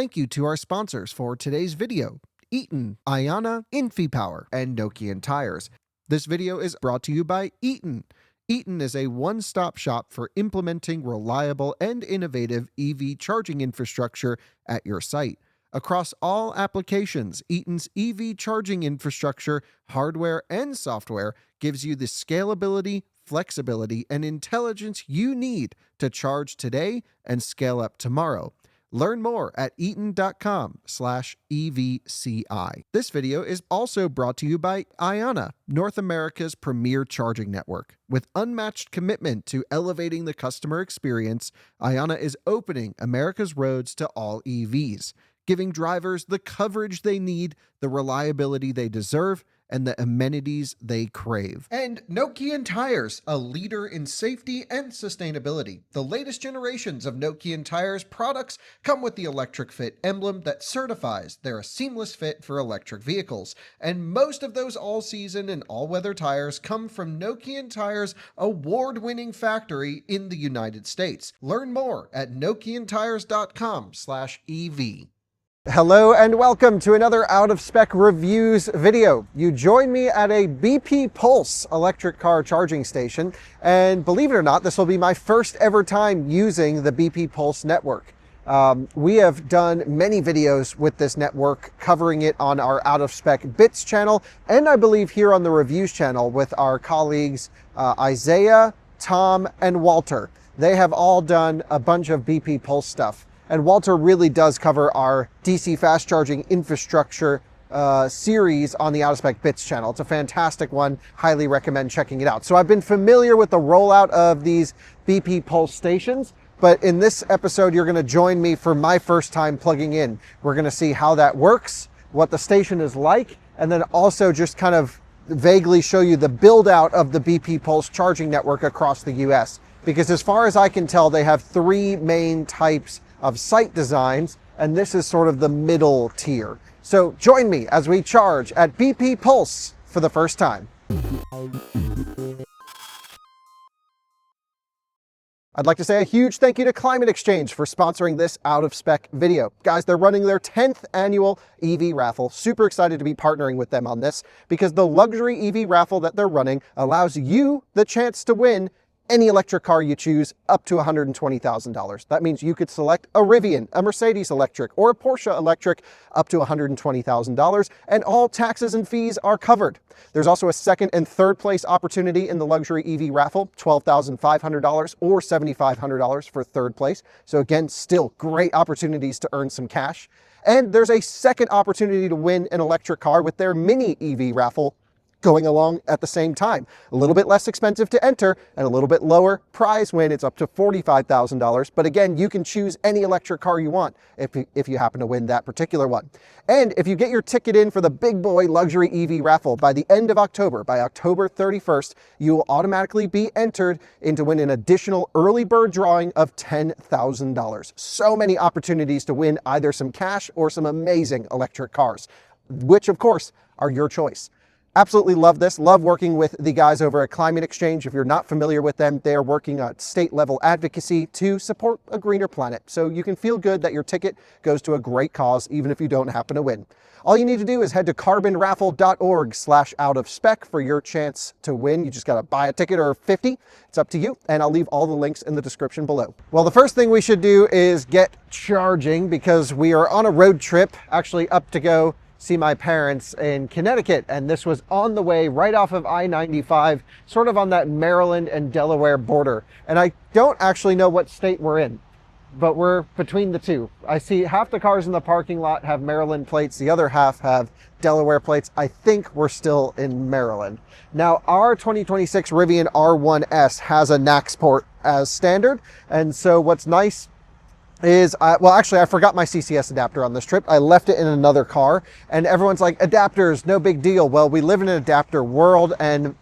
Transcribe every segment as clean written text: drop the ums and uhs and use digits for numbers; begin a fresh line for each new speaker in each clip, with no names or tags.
Thank you to our sponsors for today's video, Eaton, Ionna, InfyPower, and Nokian Tyres. This video is brought to you by Eaton. Eaton is a one-stop shop for implementing reliable and innovative EV charging infrastructure at your site. Across all applications, Eaton's EV charging infrastructure, hardware, and software gives you the scalability, flexibility, and intelligence you need to charge today and scale up tomorrow. Learn more at eaton.com/EVCI. This video is also brought to you by Ionna, North America's premier charging network. With unmatched commitment to elevating the customer experience, Ionna is opening America's roads to all EVs, giving drivers the coverage they need, the reliability they deserve, and the amenities they crave. And Nokian Tyres, a leader in safety and sustainability. The latest generations of Nokian Tyres products come with the Electric Fit emblem that certifies they're a seamless fit for electric vehicles. And most of those all-season and all-weather tires come from Nokian Tyres' award-winning factory in the United States. Learn more at nokiantyres.com/EV. Hello and welcome to another Out of Spec Reviews video. You join me at a BP Pulse electric car charging station, and believe it or not, this will be my first ever time using the BP Pulse network. We have done many videos with this network, covering it on our Out of Spec Bits channel, and I believe here on the Reviews channel with our colleagues Isaiah, Tom, and Walter. They have all done a bunch of BP Pulse stuff. And Walter really does cover our DC fast charging infrastructure series on the Out of Spec Bits channel. It's a fantastic one. Highly recommend checking it out. So I've been familiar with the rollout of these BP Pulse stations, but in this episode, you're going to join me for my first time plugging in. We're going to see how that works, what the station is like, and then also just kind of vaguely show you the build out of the BP Pulse charging network across the US. Because as far as I can tell, they have three main types of site designs, and this is sort of the middle tier. So join me as we charge at BP Pulse for the first time. I'd like to say a huge thank you to Climate Exchange for sponsoring this Out of Spec video. Guys, they're running their 10th annual EV raffle. Super excited to be partnering with them on this because the luxury EV raffle that they're running allows you the chance to win any electric car you choose up to $120,000. That means you could select a Rivian, a Mercedes electric, or a Porsche electric up to $120,000, and all taxes and fees are covered. There's also a second and third place opportunity in the luxury EV raffle, $12,500 or $7,500 for third place. So again, still great opportunities to earn some cash. And there's a second opportunity to win an electric car with their mini EV raffle going along at the same time. A little bit less expensive to enter and a little bit lower prize win. It's up to $45,000. But again, you can choose any electric car you want if you happen to win that particular one. And if you get your ticket in for the big boy luxury EV raffle by the end of October, by October 31st, you will automatically be entered into win an additional early bird drawing of $10,000. So many opportunities to win either some cash or some amazing electric cars, which of course are your choice. Absolutely love this. Love working with the guys over at Climate Exchange. If you're not familiar with them, they are working on state-level advocacy to support a greener planet. So you can feel good that your ticket goes to a great cause, even if you don't happen to win. All you need to do is head to carbonraffle.org/out-of-spec for your chance to win. You just got to buy a ticket or 50. It's up to you, and I'll leave all the links in the description below. Well, the first thing we should do is get charging because we are on a road trip, actually up to go see my parents in Connecticut, and this was on the way right off of I-95, sort of on that Maryland and Delaware border. And I don't actually know what state we're in, but we're between the two. I see half the cars in the parking lot have Maryland plates, the other half have Delaware plates. I think we're still in Maryland. Now, our 2026 Rivian R1S has a NACS port as standard, and so what's nice is, well, actually, I forgot my CCS adapter on this trip. I left it in another car, and everyone's like, adapters, no big deal. Well, we live in an adapter world, and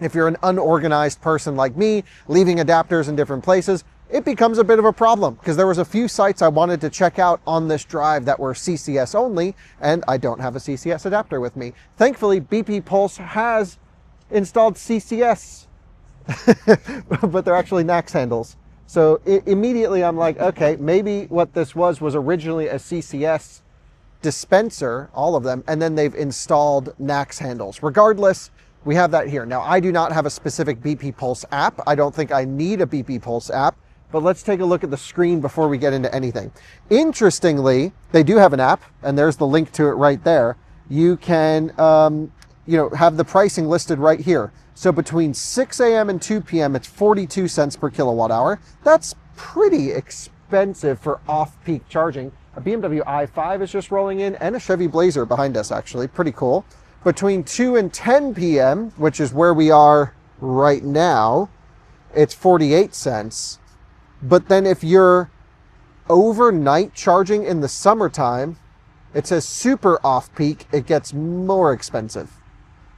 if you're an unorganized person like me, leaving adapters in different places, it becomes a bit of a problem because there was a few sites I wanted to check out on this drive that were CCS only, and I don't have a CCS adapter with me. Thankfully, BP Pulse has installed CCS, but they're actually NACS handles. So immediately I'm like, okay, maybe what this was originally a CCS dispenser, all of them, and then they've installed NACS handles. Regardless, we have that here. Now, I do not have a specific BP Pulse app. I don't think I need a BP Pulse app, but let's take a look at the screen before we get into anything. Interestingly, they do have an app, and there's the link to it right there. You can, have the pricing listed right here. So between 6 a.m. and 2 p.m., it's 42 cents per kilowatt hour. That's pretty expensive for off-peak charging. A BMW i5 is just rolling in, and a Chevy Blazer behind us, actually. Pretty cool. Between 2 and 10 p.m., which is where we are right now, it's 48 cents. But then if you're overnight charging in the summertime, it says super off-peak, it gets more expensive.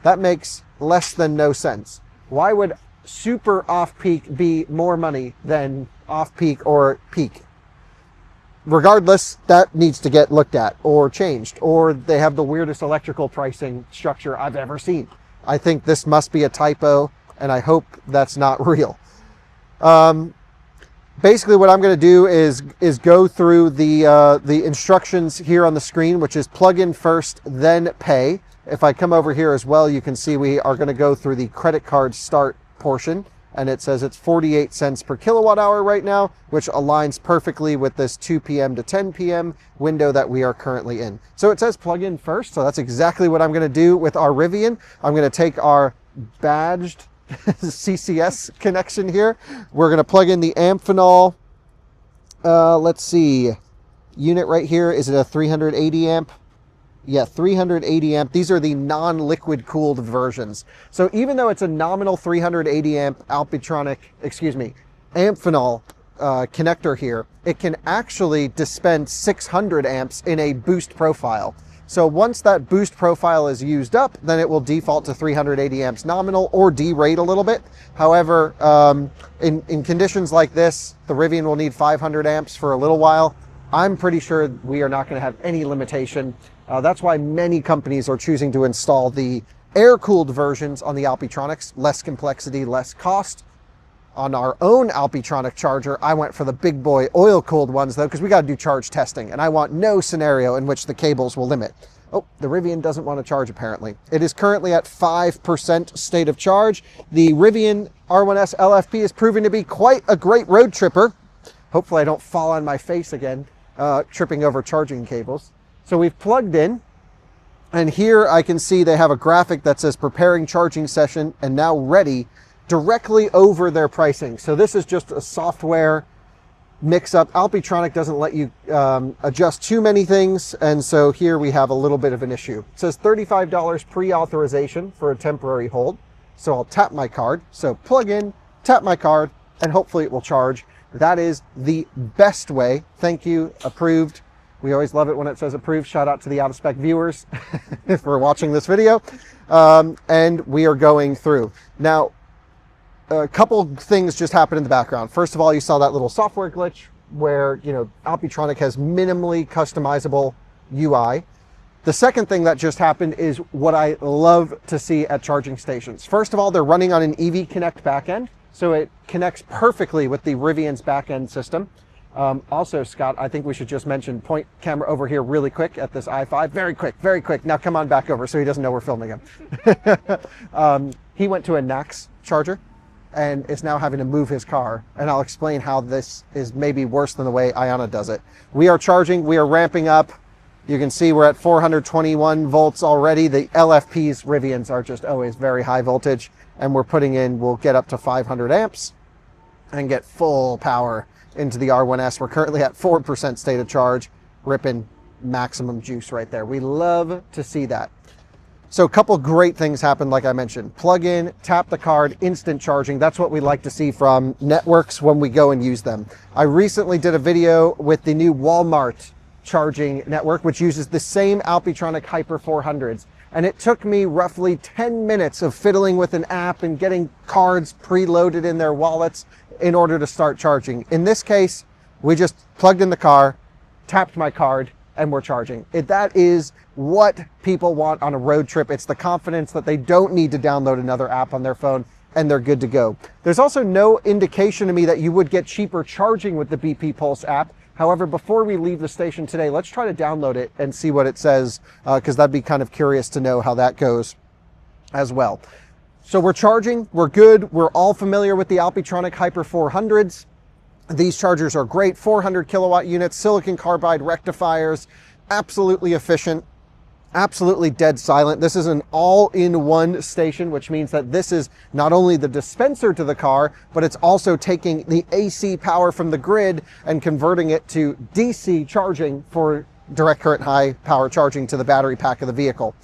That makes less than no sense. Why would super off-peak be more money than off-peak or peak? Regardless, that needs to get looked at or changed, or they have the weirdest electrical pricing structure I've ever seen. I think this must be a typo, and I hope that's not real. Basically, what I'm going to do is go through the instructions here on the screen, which is plug in first, then pay. If I come over here as well, you can see we are going to go through the credit card start portion, and it says it's 48 cents per kilowatt hour right now, which aligns perfectly with this 2 p.m. to 10 p.m. window that we are currently in. So it says plug in first, so that's exactly what I'm going to do with our Rivian. I'm going to take our badged CCS connection here. We're going to plug in the Amphenol, let's see, unit right here. Is it a 380 amp? Yeah, 380 amp. These are the non-liquid cooled versions. So even though it's a nominal 380 amp Amphenol connector here, it can actually dispense 600 amps in a boost profile. So once that boost profile is used up, then it will default to 380 amps nominal or derate a little bit. However, in conditions like this, the Rivian will need 500 amps for a little while. I'm pretty sure we are not going to have any limitation. That's why many companies are choosing to install the air-cooled versions on the Alpitronics. Less complexity, less cost. On our own Alpitronic charger, I went for the big boy oil-cooled ones, though, because we got to do charge testing, and I want no scenario in which the cables will limit. Oh, the Rivian doesn't want to charge, apparently. It is currently at 5% state of charge. The Rivian R1S LFP is proving to be quite a great road tripper. Hopefully I don't fall on my face again, tripping over charging cables. So we've plugged in, and here I can see they have a graphic that says preparing charging session and now ready directly over their pricing. So this is just a software mix-up. Alpitronic doesn't let you adjust too many things, and so here we have a little bit of an issue. It says $35 pre-authorization for a temporary hold. So I'll tap my card. So plug in, tap my card, and hopefully it will charge. That is the best way. Thank you, approved. We always love it when it says approved. Shout out to the out-of-spec viewers for watching this video. And we are going through. Now, a couple things just happened in the background. First of all, you saw that little software glitch where, Alpitronic has minimally customizable UI. The second thing that just happened is what I love to see at charging stations. First of all, they're running on an EV Connect backend, so it connects perfectly with the Rivian's backend system. Also, Scott, I think we should just mention, point camera over here really quick at this i5. Very quick, very quick. Now come on back over so he doesn't know we're filming him. He went to a NACS charger and is now having to move his car. And I'll explain how this is maybe worse than the way Ionna does it. We are charging, we are ramping up. You can see we're at 421 volts already. The LFPs, Rivians, are just always very high voltage. And we're putting in, we'll get up to 500 amps and get full power into the R1S. We're currently at 4% state of charge, ripping maximum juice right there. We love to see that. So a couple great things happened, like I mentioned. Plug in, tap the card, instant charging. That's what we like to see from networks when we go and use them. I recently did a video with the new Walmart charging network, which uses the same Alpitronic Hyper 400s. And it took me roughly 10 minutes of fiddling with an app and getting cards preloaded in their wallets in order to start charging. In this case, we just plugged in the car, tapped my card, and we're charging. That is what people want on a road trip. It's the confidence that they don't need to download another app on their phone. and they're good to go. There's also no indication to me that you would get cheaper charging with the BP Pulse app. However, before we leave the station today, let's try to download it and see what it says, because that'd be kind of curious to know how that goes as well. So we're charging, we're good. We're all familiar with the Alpitronic Hyper 400s. These chargers are great, 400 kilowatt units, silicon carbide rectifiers, absolutely efficient, absolutely dead silent. This is an all-in-one station, which means that this is not only the dispenser to the car, but it's also taking the AC power from the grid and converting it to DC charging for direct current high power charging to the battery pack of the vehicle.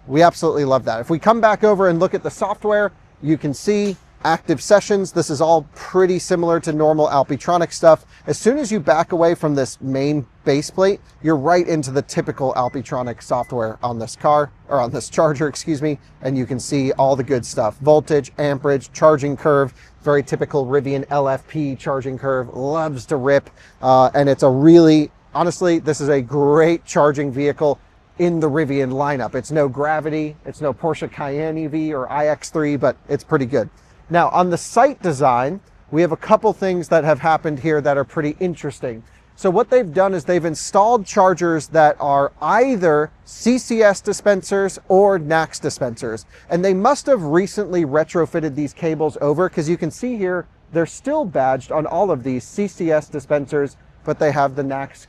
We absolutely love that. If we come back over and look at the software, you can see active sessions. This is all pretty similar to normal Alpitronic stuff. As soon as you back away from this main base plate, you're right into the typical Alpitronic software on this car, or on this charger, excuse me, and you can see all the good stuff. Voltage, amperage, charging curve, very typical Rivian LFP charging curve, loves to rip, and it's a really, honestly, this is a great charging vehicle in the Rivian lineup. It's no Gravity, it's no Porsche Cayenne EV or iX3, but it's pretty good. Now, on the site design, we have a couple things that have happened here that are pretty interesting. So what they've done is they've installed chargers that are either CCS dispensers or NACS dispensers. And they must have recently retrofitted these cables over, because you can see here, they're still badged on all of these CCS dispensers, but they have the NACS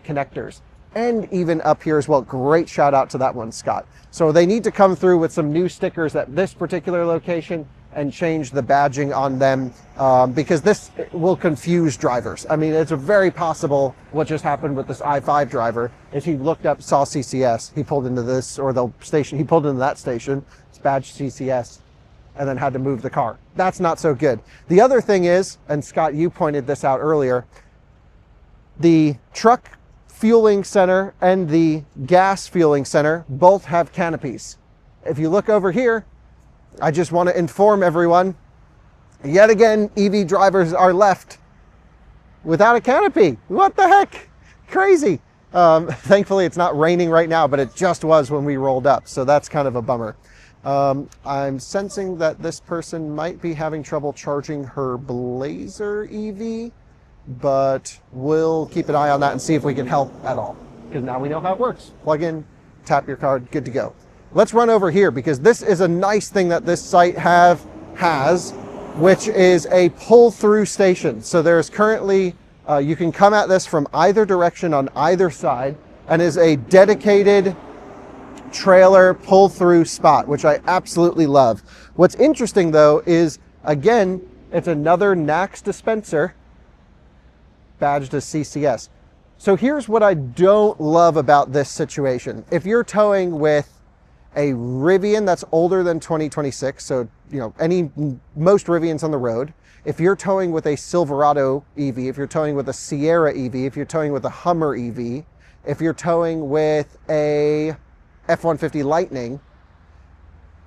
connectors. And even up here as well. Great shout out to that one, Scott. So they need to come through with some new stickers at this particular location and change the badging on them, because this will confuse drivers. I mean, it's very possible what just happened with this i5 driver is he looked up, saw CCS, he pulled into this, or the station, he pulled into that station, it's badged CCS, and then had to move the car. That's not so good. The other thing is, and Scott, you pointed this out earlier, the truck fueling center and the gas fueling center both have canopies. If you look over here, I just want to inform everyone, yet again, EV drivers are left without a canopy. What the heck? Crazy. Thankfully, it's not raining right now, but it just was when we rolled up, so that's kind of a bummer. I'm sensing that this person might be having trouble charging her Blazer EV, but we'll keep an eye on that and see if we can help at all, because now we know how it works. Plug in, tap your card, good to go. Let's run over here, because this is a nice thing that this site has, which is a pull-through station. So there's currently, you can come at this from either direction on either side, and is a dedicated trailer pull-through spot, which I absolutely love. What's interesting though is, again, it's another NACS dispenser badged as CCS. So here's what I don't love about this situation. If you're towing with a Rivian that's older than 2026, so most Rivians on the road, if you're towing with a Silverado EV, if you're towing with a Sierra EV, if you're towing with a Hummer EV, if you're towing with a F-150 Lightning,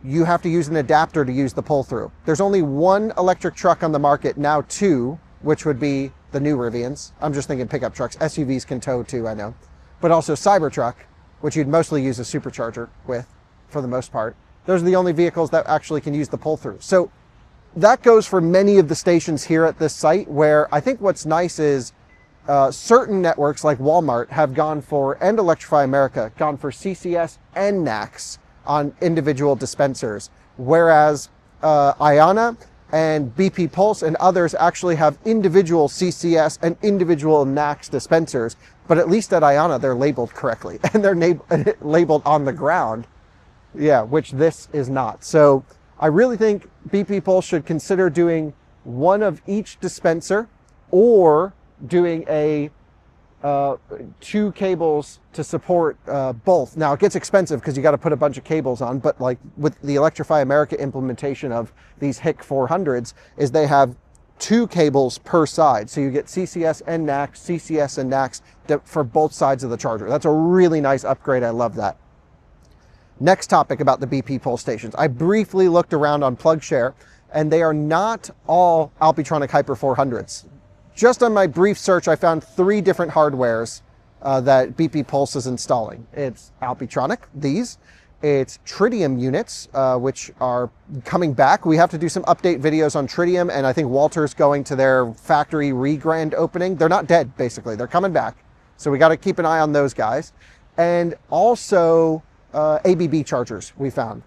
you have to use an adapter to use the pull-through. There's only one electric truck on the market, now two, which would be the new Rivians. I'm just thinking pickup trucks. SUVs can tow too, I know. But also Cybertruck, which you'd mostly use a supercharger with, for the most part. Those are the only vehicles that actually can use the pull-through. So that goes for many of the stations here at this site, where I think what's nice is certain networks like Walmart have gone for, and Electrify America, gone for CCS and NACS on individual dispensers, whereas Ionna and BP Pulse and others actually have individual CCS and individual NACS dispensers, but at least at Ionna they're labeled correctly, and they're labeled on the ground, yeah, which this is not. So I really think BP Pulse should consider doing one of each dispenser, or doing a two cables to support both. Now it gets expensive because you got to put a bunch of cables on, but like with the Electrify America implementation of these HIC 400s, is they have two cables per side. So you get CCS and NACS, CCS and NACS for both sides of the charger. That's a really nice upgrade. I love that. Next topic about the BP Pulse stations. I briefly looked around on PlugShare, and they are not all Alpitronic Hyper 400s. Just on my brief search, I found 3 different hardwares that BP Pulse is installing. It's Alpitronic, these. It's tritium units, which are coming back. We have to do some update videos on tritium, and I think Walter's going to their factory re-grand opening. They're not dead, basically. They're coming back. So we got to keep an eye on those guys. And also ABB chargers we found.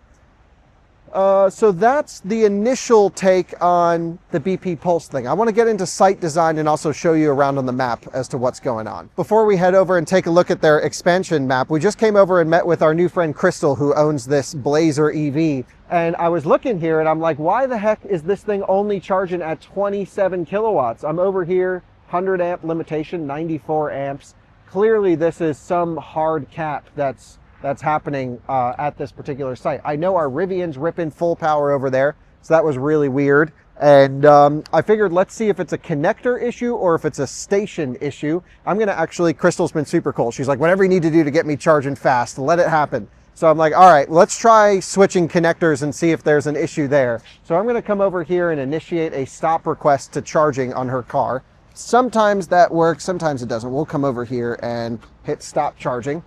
So that's the initial take on the BP Pulse thing. I want to get into site design and also show you around on the map as to what's going on. Before we head over and take a look at their expansion map, we just came over and met with our new friend Crystal, who owns this Blazer EV. And I was looking here and I'm like, why the heck is this thing only charging at 27 kilowatts? I'm over here, 100 amp limitation, 94 amps. Clearly this is some hard cap that's happening at this particular site. I know our Rivian's ripping full power over there, so that was really weird. And I figured, let's see if it's a connector issue or if it's a station issue. I'm gonna actually, Crystal's been super cool. She's like, whatever you need to do to get me charging fast, let it happen. So I'm like, all right, let's try switching connectors and see if there's an issue there. So I'm gonna come over here and initiate a stop request to charging on her car. Sometimes that works, sometimes it doesn't. We'll come over here and hit stop charging,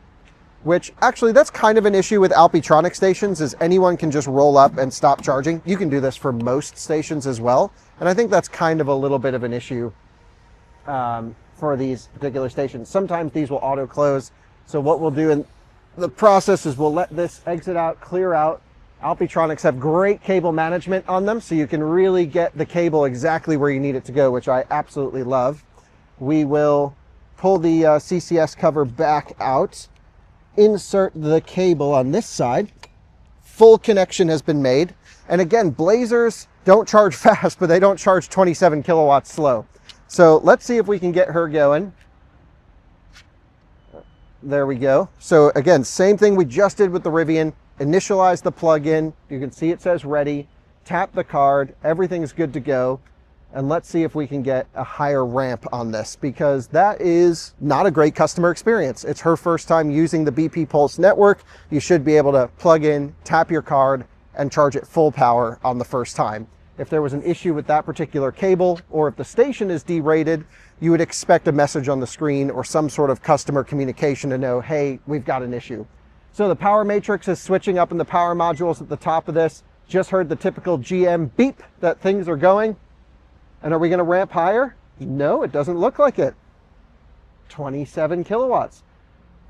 which actually that's kind of an issue with Alpitronic stations, is anyone can just roll up and stop charging. You can do this for most stations as well. And I think that's kind of a little bit of an issue for these particular stations. Sometimes these will auto close. So what we'll do in the process is we'll let this exit out, clear out. Alpitronics have great cable management on them, so you can really get the cable exactly where you need it to go, which I absolutely love. We will pull the CCS cover back out, insert the cable on this side. Full connection has been made. And again, Blazers don't charge fast, but they don't charge 27 kilowatts slow. So let's see if we can get her going. There we go. So again, same thing we just did with the Rivian. Initialize the plug-in. You can see it says ready. Tap the card. Everything's good to go. And let's see if we can get a higher ramp on this, because that is not a great customer experience. It's her first time using the BP Pulse network. You should be able to plug in, tap your card, and charge it full power on the first time. If there was an issue with that particular cable, or if the station is derated, you would expect a message on the screen or some sort of customer communication to know, hey, we've got an issue. So the power matrix is switching up in the power modules at the top of this. Just heard the typical GM beep that things are going. And are we going to ramp higher? No, it doesn't look like it. 27 kilowatts.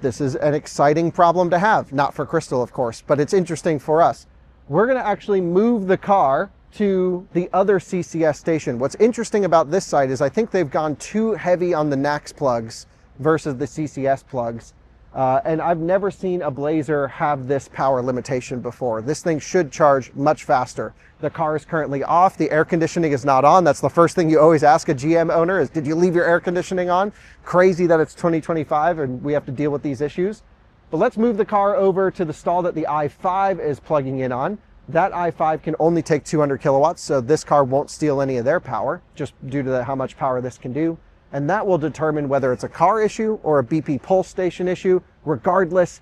This is an exciting problem to have. Not for Crystal, of course, but it's interesting for us. We're going to actually move the car to the other CCS station. What's interesting about this site is I think they've gone too heavy on the NACS plugs versus the CCS plugs. And I've never seen a Blazer have this power limitation before. This thing should charge much faster. The car is currently off. The air conditioning is not on. That's the first thing you always ask a GM owner is, did you leave your air conditioning on? Crazy that it's 2025 and we have to deal with these issues. But let's move the car over to the stall that the i5 is plugging in on. That i5 can only take 200 kilowatts, so this car won't steal any of their power, just due to how much power this can do. And that will determine whether it's a car issue or a BP Pulse station issue. Regardless,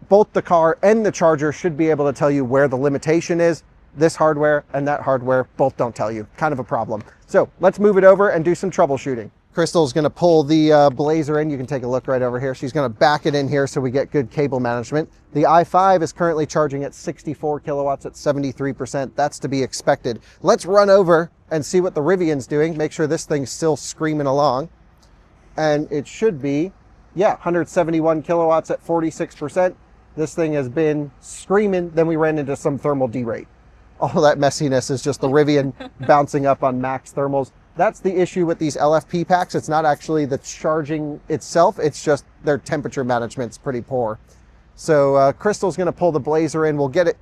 both the car and the charger should be able to tell you where the limitation is. This hardware and that hardware both don't tell you. Kind of a problem. So let's move it over and do some troubleshooting. Crystal's going to pull the Blazer in. You can take a look right over here. She's going to back it in here so we get good cable management. The i5 is currently charging at 64 kilowatts at 73%. That's to be expected. Let's run over and see what the Rivian's doing. Make sure this thing's still screaming along. And it should be, yeah, 171 kilowatts at 46%. This thing has been screaming. Then we ran into some thermal derate. All that messiness is just the Rivian bouncing up on max thermals. That's the issue with these LFP packs. It's not actually the charging itself. It's just their temperature management's pretty poor. So Crystal's going to pull the Blazer in. We'll get it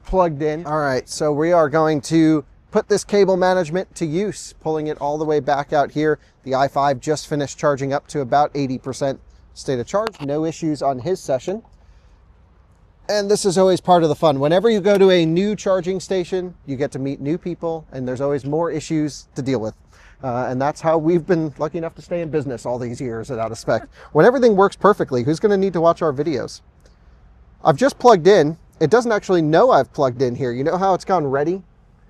plugged in. All right, so we are going to put this cable management to use, pulling it all the way back out here. The i5 just finished charging up to about 80% state of charge. No issues on his session. And this is always part of the fun. Whenever you go to a new charging station, you get to meet new people, and there's always more issues to deal with. And that's how we've been lucky enough to stay in business all these years at Out of Spec. When everything works perfectly, who's going to need to watch our videos? I've just plugged in. It doesn't actually know I've plugged in here. You know how it's gone ready?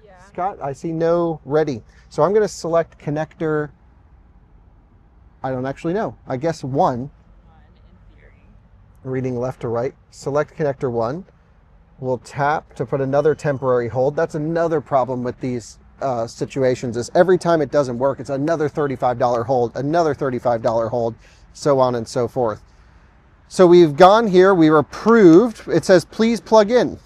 Yeah. Scott, I see no ready. So I'm going to select connector. I don't actually know. I guess 1.
In theory.
Reading left to right. Select connector 1. We'll tap to put another temporary hold. That's another problem with these situations, is every time it doesn't work, it's another $35 hold, another $35 hold, so on and so forth. So we've gone here, we were approved. It says, please plug in.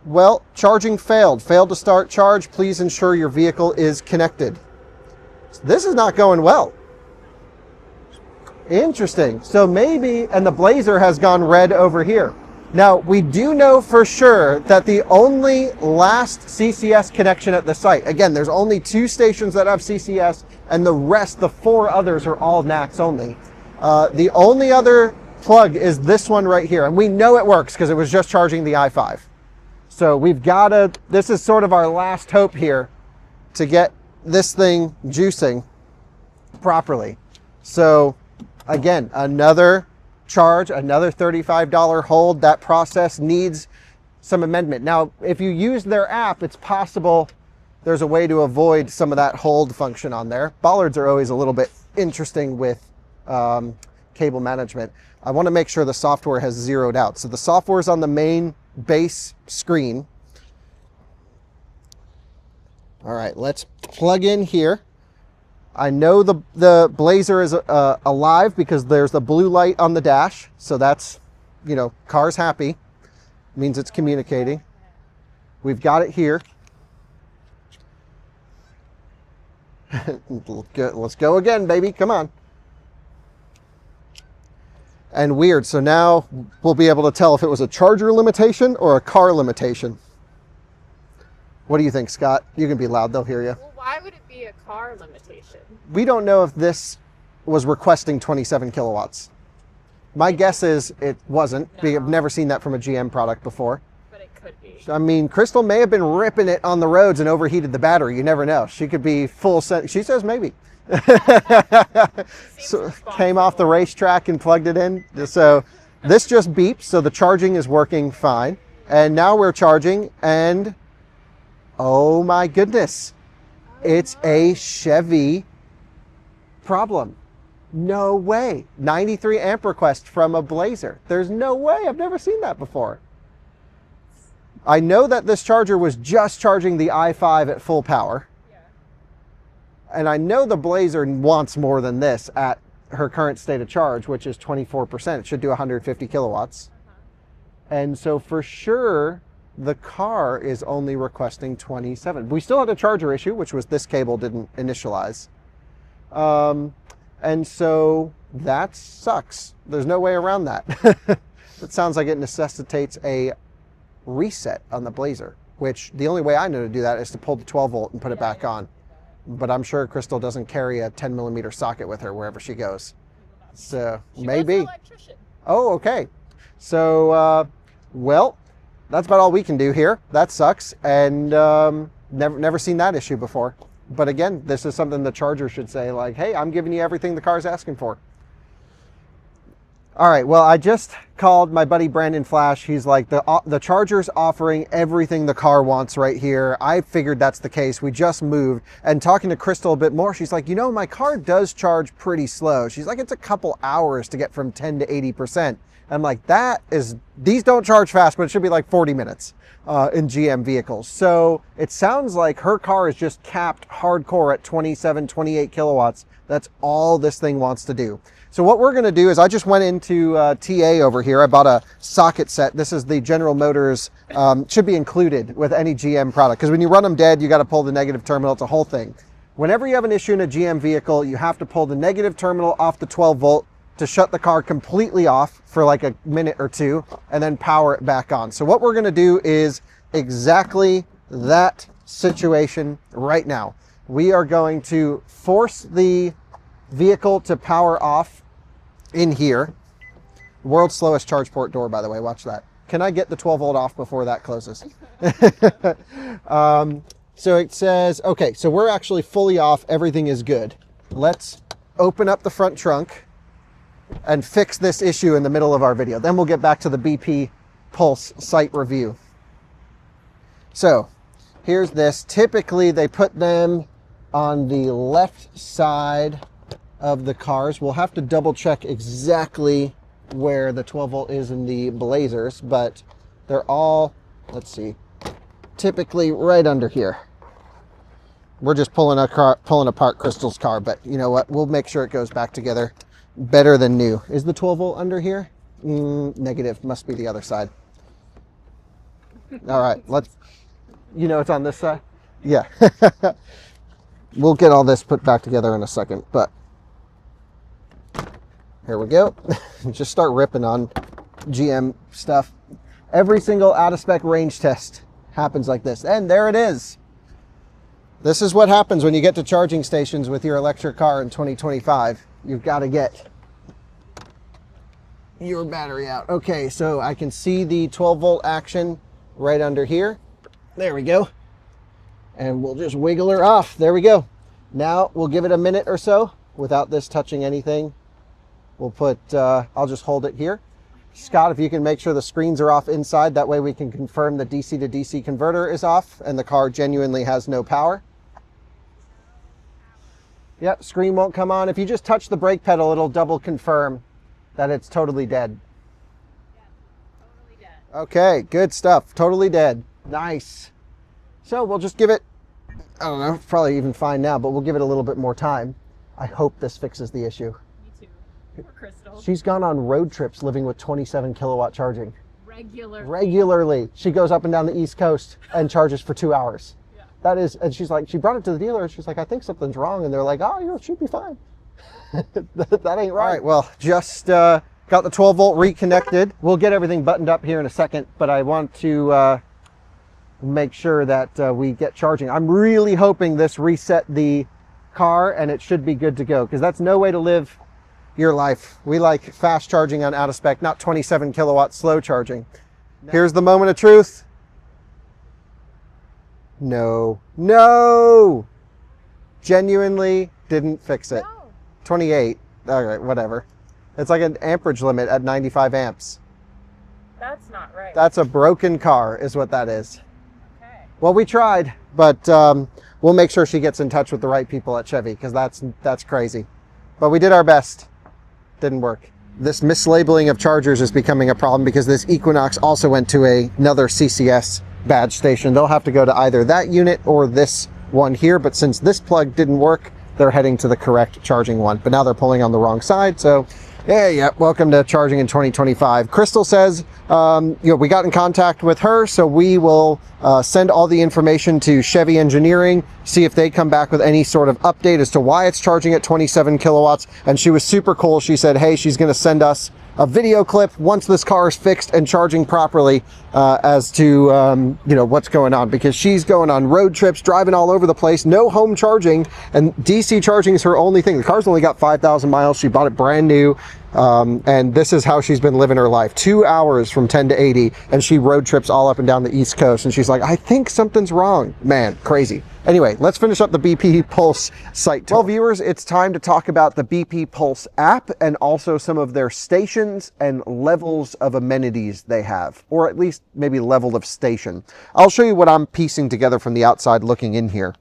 Well, charging failed to start charge. Please ensure your vehicle is connected. This is not going well. Interesting. So maybe, and the blazer has gone red over here. Now, we do know for sure that the only last CCS connection at the site, again, there's only 2 stations that have CCS, and the rest, the 4 others, are all NACS only. The only other plug is this one right here, and we know it works because it was just charging the i5. So we've got to, this is sort of our last hope here to get this thing juicing properly. So again, another charge, another $35 hold. That process needs some amendment. Now, if you use their app, it's possible there's a way to avoid some of that hold function on there. Bollards are always a little bit interesting with cable management. I want to make sure the software has zeroed out. So the software is on the main base screen. All right, let's plug in here. I know the blazer is alive because there's the blue light on the dash. So that's, you know, car's happy. Means it's communicating. We've got it here. Let's go again, baby. Come on. And weird. So now we'll be able to tell if it was a charger limitation or a car limitation. What do you think, Scott? You can be loud. They'll hear you.
Well, why would it be a car limitation?
We don't know if this was requesting 27 kilowatts. My guess is it wasn't. No. I've never seen that from a GM product before. But it could be. I mean, Crystal may have been ripping it on the roads and overheated the battery. You never know. She could be full set. She says maybe. So, came off the racetrack and plugged it in. So this just beeps. So the charging is working fine. And now we're charging and oh my goodness. It's a Chevy problem. No way. 93 amp request from a Blazer. There's no way. I've never seen that before. I know that this charger was just charging the i5 at full power. Yeah. And I know the Blazer wants more than this at her current state of charge, which is 24%. It should do 150 kilowatts. And so for sure, the car is only requesting 27. We still had a charger issue, which was this cable didn't initialize. And so that sucks. There's no way around that. It sounds like it necessitates a reset on the Blazer, which the only way I know to do that is to pull the 12 volt and put it back on. But I'm sure Crystal doesn't carry a 10 millimeter socket with her wherever she goes. So maybe. Oh, okay. So, well, that's about all we can do here. That sucks. And never seen that issue before. But again, this is something the charger should say, like, hey, I'm giving you everything the car's asking for. All right, well, I just called my buddy Brandon Flash. He's like, the charger's offering everything the car wants right here. I figured that's the case. We just moved. And talking to Crystal a bit more, she's like, you know, my car does charge pretty slow. She's like, it's a couple hours to get from 10 to 80%. I'm like, these don't charge fast, but it should be like 40 minutes in GM vehicles. So it sounds like her car is just capped hardcore at 27, 28 kilowatts. That's all this thing wants to do. So what we're going to do is I just went into TA over here. I bought a socket set. This is the General Motors, should be included with any GM product. Because when you run them dead, you got to pull the negative terminal. It's a whole thing. Whenever you have an issue in a GM vehicle, you have to pull the negative terminal off the 12 volt to shut the car completely off for like a minute or two and then power it back on. So what we're going to do is exactly that situation right now. We are going to force the vehicle to power off in here. World's slowest charge port door, by the way. Watch that. Can I get the 12 volt off before that closes? So it says, okay, so we're actually fully off. Everything is good. Let's open up the front trunk and fix this issue in the middle of our video. Then we'll get back to the BP Pulse site review. So here's this. Typically they put them on the left side of the cars. We'll have to double check exactly where the 12 volt is in the Blazers, but They're all, let's see, typically right under here. We're just pulling apart Crystal's car, but you know what? We'll make sure it goes back together better than new. Is the 12 volt under here? Negative. Must be the other side. All right, you know it's on this side? Yeah. We'll get all this put back together in a second, but here we go. Just start ripping on GM stuff. Every single out-of-spec range test happens like this. And there it is. This is what happens when you get to charging stations with your electric car in 2025. You've got to get your battery out. Okay, so I can see the 12 volt action right under here. There we go. And we'll just wiggle her off. There we go. Now we'll give it a minute or so without this touching anything. We'll put, I'll just hold it here. Scott, if you can make sure the screens are off inside, that way we can confirm the DC to DC converter is off and the car genuinely has no power. Yep, screen won't come on. If you just touch the brake pedal, it'll double confirm that it's totally dead.
Yeah, totally dead.
Okay, good stuff. Totally dead. Nice. So we'll just give it, I don't know, probably even fine now, but we'll give it a little bit more time. I hope this fixes the issue.
Me too. Poor Crystal.
She's gone on road trips living with 27 kilowatt charging.
Regularly.
She goes up and down the East Coast and charges for 2 hours.
Yeah.
That is, and she's like, she brought it to the dealer and she's like, I think something's wrong. And they're like, oh, you should be fine. That ain't right. All right, well, just got the 12 volt reconnected. We'll get everything buttoned up here in a second, but I want to make sure that we get charging. I'm really hoping this reset the car and it should be good to go, because that's no way to live your life. We like fast charging on out of spec, not 27 kilowatt slow charging. Here's the moment of truth. No. Genuinely didn't fix it.
No.
28. All right, whatever. It's like an amperage limit at 95 amps.
That's not right.
That's a broken car is what that is.
Okay.
Well, we tried, but we'll make sure she gets in touch with the right people at Chevy, because that's crazy. But we did our best. Didn't work. This mislabeling of chargers is becoming a problem because this Equinox also went to another CCS badge station. They'll have to go to either that unit or this one here, but since this plug didn't work, they're heading to the correct charging one. But now they're pulling on the wrong side, so yeah, welcome to charging in 2025. Crystal says, we got in contact with her, so we will send all the information to Chevy Engineering, see if they come back with any sort of update as to why it's charging at 27 kilowatts. And she was super cool. She said, hey, she's going to send us a video clip once this car is fixed and charging properly as to what's going on, because she's going on road trips, driving all over the place, no home charging, and DC charging is her only thing. The car's only got 5,000 miles. She bought it brand new, and this is how she's been living her life. 2 hours from 10 to 80, and she road trips all up and down the East Coast, and she's like, I think something's wrong. Man, crazy. Anyway, let's finish up the BP Pulse site tour. Well, viewers, it's time to talk about the BP Pulse app and also some of their stations and levels of amenities they have, or at least maybe level of station. I'll show you what I'm piecing together from the outside looking in here.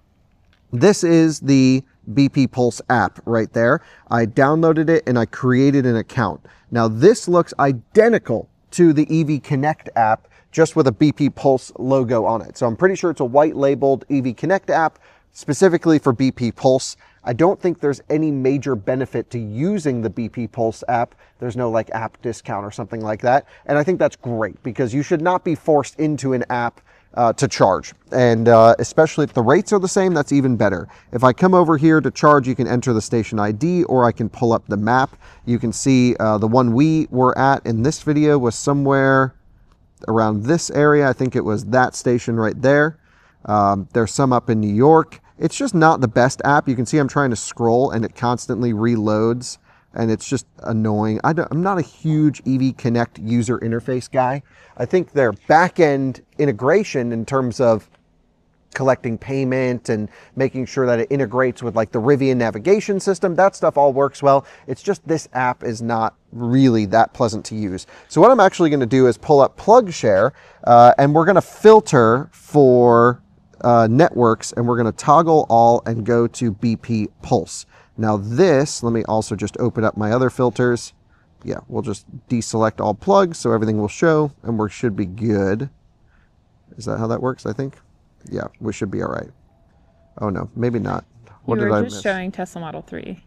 This is the BP Pulse app right there. I downloaded it and I created an account. Now this looks identical to the EV Connect app, just with a BP Pulse logo on it. So I'm pretty sure it's a white labeled EV Connect app specifically for BP Pulse. I don't think there's any major benefit to using the BP Pulse app. There's no like app discount or something like that. And I think that's great, because you should not be forced into an app to charge. And especially if the rates are the same, that's even better. If I come over here to charge, you can enter the station ID, or I can pull up the map. You can see the one we were at in this video was somewhere around this area. I think it was that station right there. There's some up in New York. It's just not the best app. You can see I'm trying to scroll and it constantly reloads, and it's just annoying. I'm not a huge EV Connect user interface guy. I think their back-end integration in terms of collecting payment and making sure that it integrates with like the Rivian navigation system, that stuff all works well. It's just this app is not really that pleasant to use. So what I'm actually going to do is pull up PlugShare, and we're going to filter for networks, and we're going to toggle all and go to BP Pulse. Now this, let me also just open up my other filters. yeah, we'll just deselect all plugs so everything will show, and we should be good. Is that how that works, I think? Yeah, we should be all right. Oh, no, maybe not. What did I miss?
You were just showing Tesla Model 3.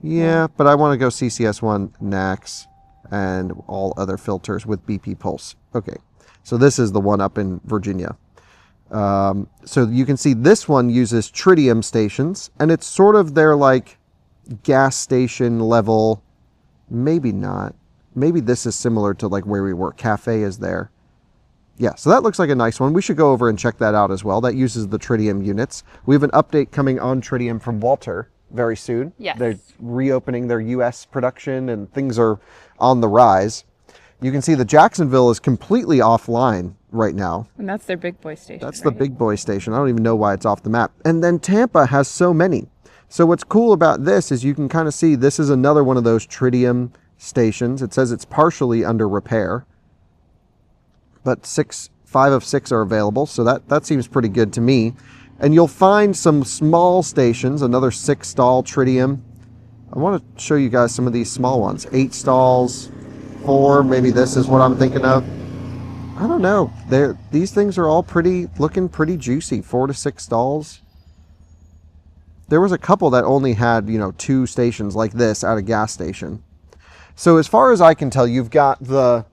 Yeah, but I want to go CCS1, NACS, and all other filters with BP Pulse. Okay, so this is the one up in Virginia. So you can see this one uses tritium stations, and it's sort of their like gas station level. Maybe not. Maybe this is similar to like where we were. Cafe is there. Yeah, so that looks like a nice one. We should go over and check that out as well. That uses the tritium units. We have an update coming on tritium from Walter very soon.
Yes.
They're reopening their US production and things are on the rise. You can see the Jacksonville is completely offline right now.
And that's their big boy station.
That's the big boy station. I don't even know why it's off the map. And then Tampa has so many. So what's cool about this is you can kind of see this is another one of those tritium stations. It says it's partially under repair, but 5 of 6 are available. So that seems pretty good to me. And you'll find some small stations, another 6 stall tritium. I want to show you guys some of these small ones. 8 stalls, 4, maybe this is what I'm thinking of. I don't know. These things are all looking pretty juicy. 4 to 6 stalls. There was a couple that only had, 2 stations like this at a gas station. So as far as I can tell, you've got the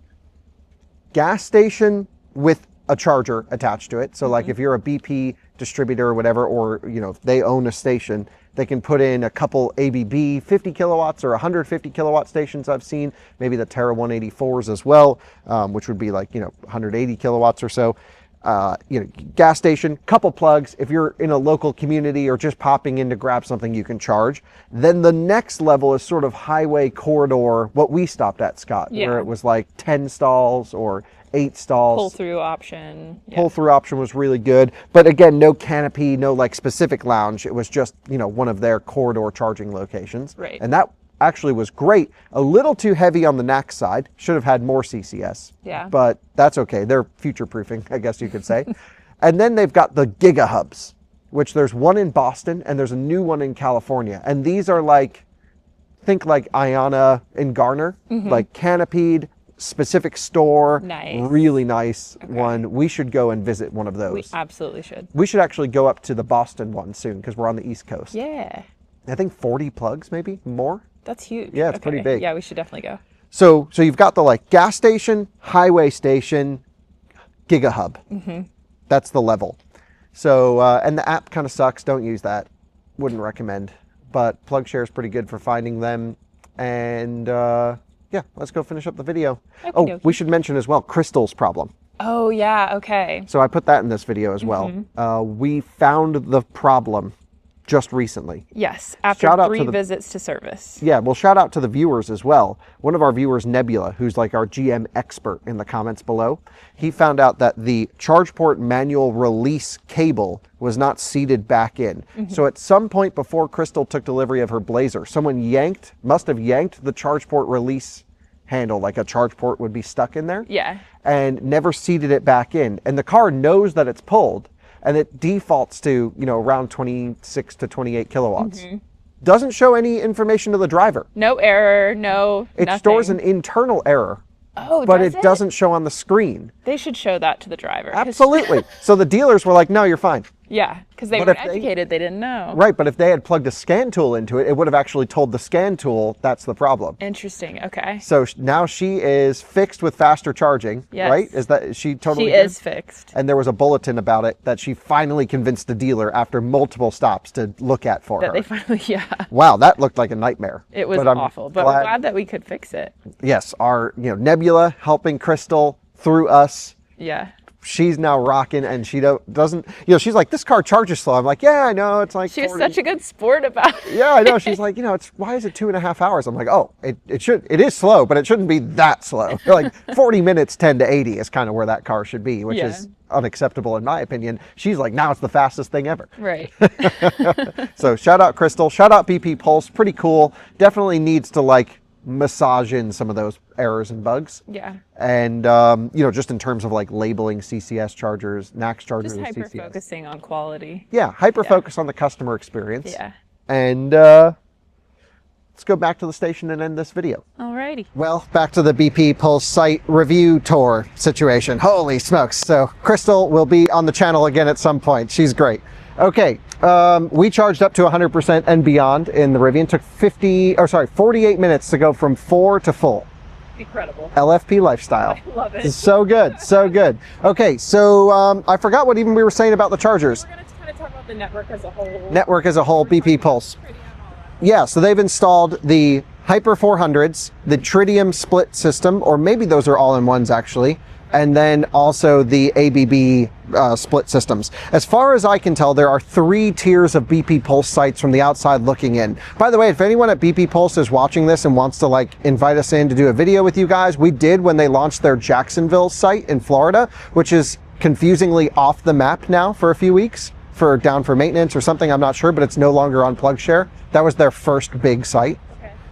gas station with a charger attached to it. So like if you're a BP distributor or whatever, or if they own a station, they can put in a couple ABB 50 kilowatts or 150 kilowatt stations I've seen, maybe the Terra 184s as well, which would be like 180 kilowatts or so. Gas station, couple plugs. If you're in a local community or just popping in to grab something, you can charge. Then the next level is sort of highway corridor, what we stopped at, Scott, where it was like 10 stalls or 8 stalls.
Pull-through option. Yeah.
Pull-through option was really good. But again, no canopy, no like specific lounge. It was just, one of their corridor charging locations.
Right.
And that actually was great. A little too heavy on the NAC side. Should have had more CCS.
Yeah.
But that's okay. They're future-proofing, I guess you could say. And then they've got the Giga Hubs, which there's one in Boston and there's a new one in California. And these are think like Ionna and Garner, like canopied, specific store.
Nice.
Really nice one. We should go and visit one of those.
We absolutely should.
We should actually go up to the Boston one soon because we're on the East Coast.
Yeah.
I think 40 plugs, maybe more.
That's huge.
Yeah, it's pretty big.
Yeah, we should definitely go.
So you've got the gas station, highway station, Giga Hub. That's the level. So, and the app kind of sucks. Don't use that. Wouldn't recommend. But PlugShare is pretty good for finding them. And yeah, let's go finish up the video.
Okey-dokey.
We should mention as well, Crystal's problem.
Oh, yeah. Okay.
So I put that in this video as well. We found the problem just recently.
Yes, after
Shout out
3
to the-
visits to service.
Yeah, well, shout out to the viewers as well. One of our viewers, Nebula, who's like our GM expert in the comments below, he found out that the charge port manual release cable was not seated back in. So at some point before Crystal took delivery of her Blazer, someone must have yanked the charge port release handle, like a charge port would be stuck in there.
Yeah.
And never seated it back in. And the car knows that it's pulled, and it defaults to, around 26 to 28 kilowatts. Doesn't show any information to the driver.
No error, nothing.
It stores an internal error,
Oh,
but
does
it doesn't show on the screen.
They should show that to the driver. 'Cause-
Absolutely. So the dealers were like, no, you're fine.
Yeah, because they
But
weren't
if they-
educated. They didn't know.
Right, but if they had plugged a scan tool into it, it would have actually told the scan tool that's the problem.
Interesting. Okay.
So now she is fixed with faster charging,
Yes.
right? Is she totally
She
good?
is fixed.
And there was a bulletin about it that she finally convinced the dealer after multiple stops to look at for
That
her.
they finally, yeah.
Wow, that looked like a nightmare.
It was
I'm
awful, but we're glad that we could fix it.
Yes, our Nebula helping Crystal through us.
Yeah.
She's now rocking, and she doesn't. She's like, this car charges slow. I'm like, yeah, I know. It's like
She was
40.
such a good sport about it.
Yeah, I know. She's like, why is it 2.5 hours? I'm like, oh, it is slow, but it shouldn't be that slow. Like 40 minutes, 10 to 80 is kind of where that car should be, which is unacceptable in my opinion. She's like, now it's the fastest thing ever.
Right.
So shout out Crystal, shout out BP Pulse, pretty cool. Definitely needs to massage in some of those errors and bugs.
Yeah.
And, just in terms of labeling CCS chargers, NACS chargers,
Just
and
hyper
CCS.
focusing on quality.
Yeah, hyper focus on the customer experience.
Yeah.
And let's go back to the station and end this video.
Alrighty.
Well, back to the BP Pulse site review tour situation. Holy smokes. So Crystal will be on the channel again at some point. She's great. Okay, we charged up to 100% and beyond in the Rivian. Took 48 minutes to go from 4 to full.
Incredible.
LFP lifestyle.
I love it.
So good, so good. Okay, so I forgot what even we were saying about the chargers.
We're going to kind of talk about the network as a whole.
Network as a whole, BP Pulse. Yeah, so they've installed the Hyper 400s, the Tritium split system, or maybe those are all-in-ones actually, and then also the ABB split systems. As far as I can tell, there are 3 tiers of BP Pulse sites from the outside looking in. By the way, if anyone at BP Pulse is watching this and wants to like invite us in to do a video with you guys, we did when they launched their Jacksonville site in Florida, which is confusingly off the map now for a few weeks, down for maintenance or something, I'm not sure, but it's no longer on PlugShare. That was their first big site.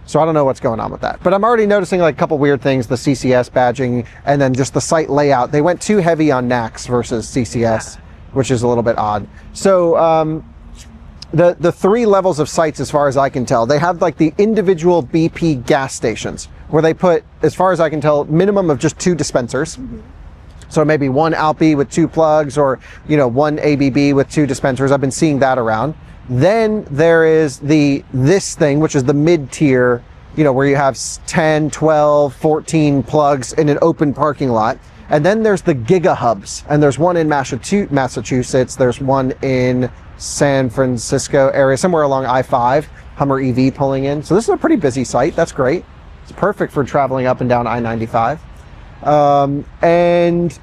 So I don't know what's going on with that. But I'm already noticing like a couple weird things, the CCS badging, and then just the site layout. They went too heavy on NACS versus CCS, which is a little bit odd. So the 3 levels of sites, as far as I can tell, they have like the individual BP gas stations where they put, as far as I can tell, minimum of just 2 dispensers. So maybe 1 Alpi with 2 plugs, or 1 ABB with 2 dispensers. I've been seeing that around. Then there is this thing, which is the mid-tier, where you have 10, 12, 14 plugs in an open parking lot. And then there's the Giga Hubs, and there's one in Massachusetts, there's one in San Francisco area, somewhere along I-5, Hummer EV pulling in. So this is a pretty busy site. That's great. It's perfect for traveling up and down I-95. And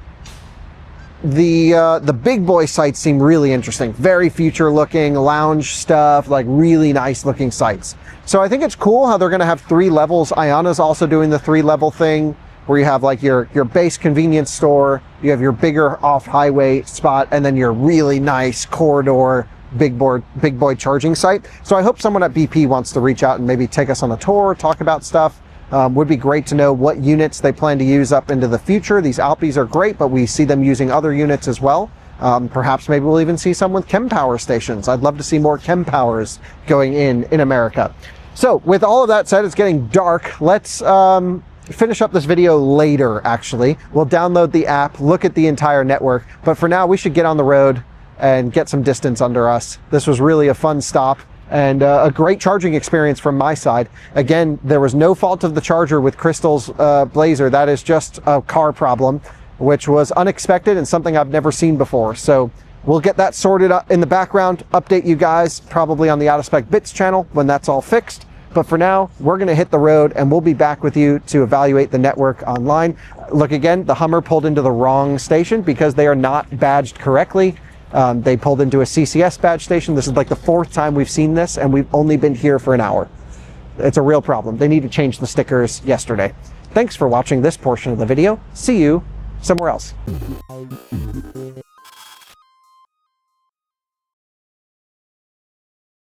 the big boy sites seem really interesting, very future looking, lounge stuff, like really nice looking sites. So I think it's cool how they're going to have 3 levels. Ionna's also doing the 3-level thing where you have like your base convenience store, you have your bigger off highway spot, and then your really nice corridor big boy charging site. So I hope someone at BP wants to reach out and maybe take us on a tour, talk about stuff. Would be great to know what units they plan to use up into the future. These Alpis are great, but we see them using other units as well. Perhaps maybe we'll even see some with ChemPower stations. I'd love to see more ChemPowers going in America. So with all of that said, it's getting dark. Let's finish up this video later, actually. We'll download the app, look at the entire network. But for now, we should get on the road and get some distance under us. This was really a fun stop. And a great charging experience from my side. Again, there was no fault of the charger with Crystal's Blazer. That is just a car problem, which was unexpected and something I've never seen before. So we'll get that sorted up in the background, update you guys probably on the Out of Spec Bits channel when that's all fixed. But for now, we're going to hit the road and we'll be back with you to evaluate the network online. Look again, the Hummer pulled into the wrong station because they are not badged correctly. They pulled into a CCS badge station. This is like the 4th time we've seen this, and we've only been here for an hour. It's a real problem. They need to change the stickers yesterday. Thanks for watching this portion of the video. See you somewhere else.